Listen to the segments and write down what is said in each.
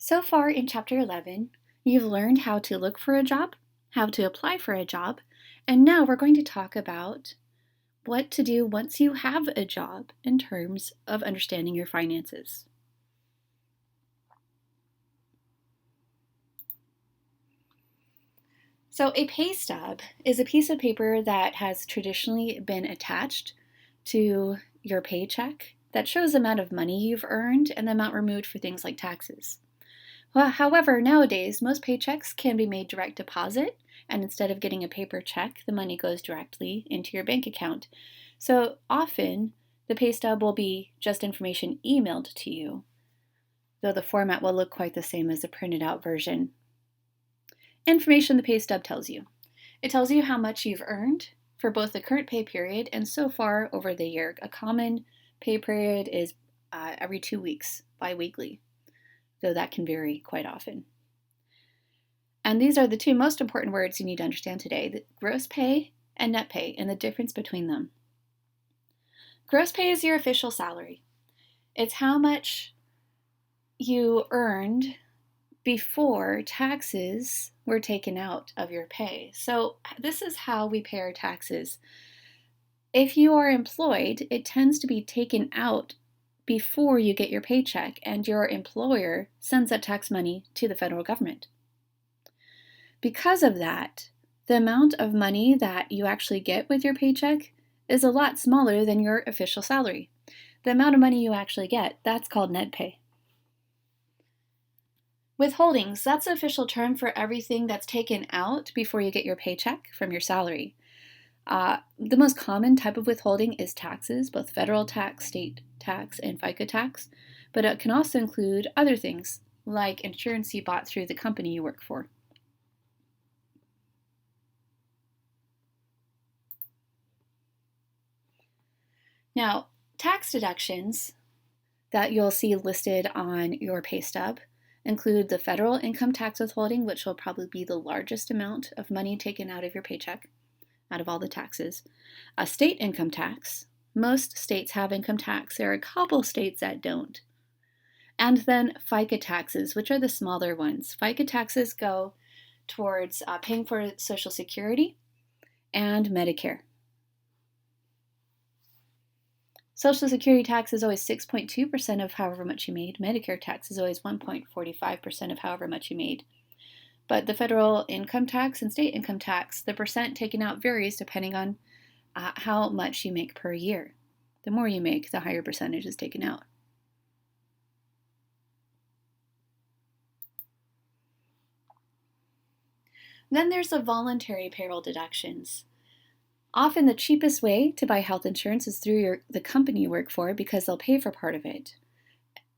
So far in Chapter 11, you've learned how to look for a job, how to apply for a job, and now we're going to talk about what to do once you have a job in terms of understanding your finances. So a pay stub is a piece of paper that has traditionally been attached to your paycheck that shows the amount of money you've earned and the amount removed for things like taxes. Well, however, nowadays, most paychecks can be made direct deposit, and instead of getting a paper check, the money goes directly into your bank account. So often, the pay stub will be just information emailed to you, though the format will look quite the same as the printed out version. Information the pay stub tells you. It tells you how much you've earned for both the current pay period and so far over the year. A common pay period is every 2 weeks, bi-weekly, though that can vary quite often. And these are the two most important words you need to understand today, the gross pay and net pay, and the difference between them. Gross pay is your official salary. It's how much you earned before taxes were taken out of your pay. So this is how we pay our taxes. If you are employed, it tends to be taken out before you get your paycheck, and your employer sends that tax money to the federal government. Because of that, the amount of money that you actually get with your paycheck is a lot smaller than your official salary. The amount of money you actually get, that's called net pay. Withholdings, that's the official term for everything that's taken out before you get your paycheck from your salary. The most common type of withholding is taxes, both federal tax, state tax, and FICA tax, but it can also include other things like insurance you bought through the company you work for. Now, tax deductions that you'll see listed on your pay stub include the federal income tax withholding, which will probably be the largest amount of money taken out of your paycheck, out of all the taxes. A state income tax. Most states have income tax. There are a couple states that don't. And then FICA taxes, which are the smaller ones. FICA taxes go towards paying for Social Security and Medicare. Social Security tax is always 6.2% of however much you made. Medicare tax is always 1.45% of however much you made. But the federal income tax and state income tax, the percent taken out varies depending on how much you make per year. The more you make, the higher percentage is taken out. Then there's the voluntary payroll deductions. Often the cheapest way to buy health insurance is through the company you work for because they'll pay for part of it.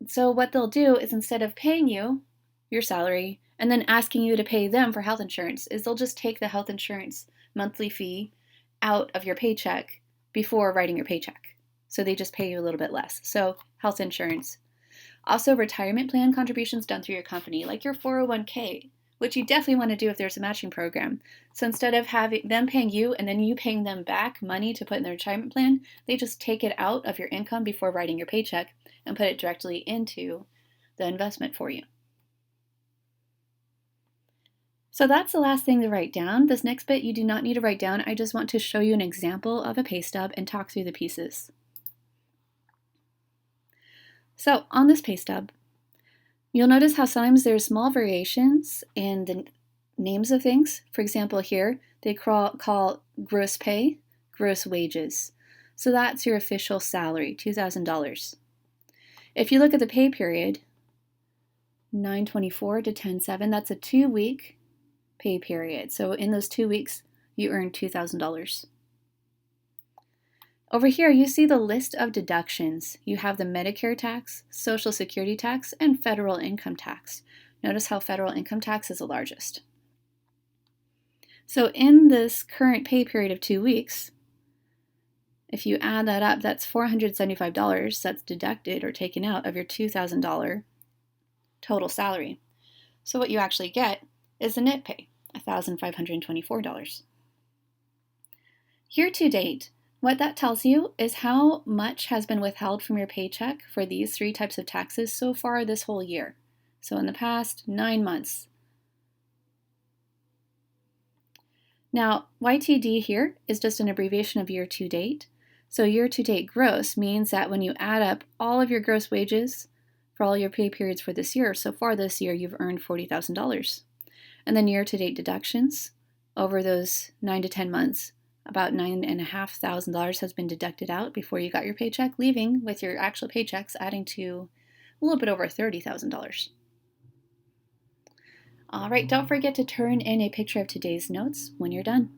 So what they'll do is instead of paying you your salary and then asking you to pay them for health insurance, is they'll just take the health insurance monthly fee out of your paycheck before writing your paycheck. So they just pay you a little bit less. So health insurance. Also retirement plan contributions done through your company, like your 401k, which you definitely want to do if there's a matching program. So instead of having them paying you and then you paying them back money to put in their retirement plan, they just take it out of your income before writing your paycheck and put it directly into the investment for you. So that's the last thing to write down. This next bit you do not need to write down. I just want to show you an example of a pay stub and talk through the pieces. So on this pay stub, you'll notice how sometimes there's small variations in the names of things. For example, here they call gross pay gross wages. So that's your official salary, $2,000. If you look at the pay period, 9/24 to 10/7, that's a 2-week pay period. So in those 2 weeks, you earn $2,000. Over here, you see the list of deductions. You have the Medicare tax, Social Security tax, and federal income tax. Notice how federal income tax is the largest. So in this current pay period of 2 weeks, if you add that up, that's $475 that's deducted or taken out of your $2,000 total salary. So what you actually get is the net pay, $1,524. Year to date, what that tells you is how much has been withheld from your paycheck for these 3 types of taxes so far this whole year. So in the past 9 months. Now, YTD here is just an abbreviation of year to date. So year to date gross means that when you add up all of your gross wages for all your pay periods for this year, so far this year you've earned $40,000. And then year to date deductions over those 9 to 10 months, about $9,500 has been deducted out before you got your paycheck, leaving with your actual paychecks adding to a little bit over $30,000. All right, don't forget to turn in a picture of today's notes when you're done.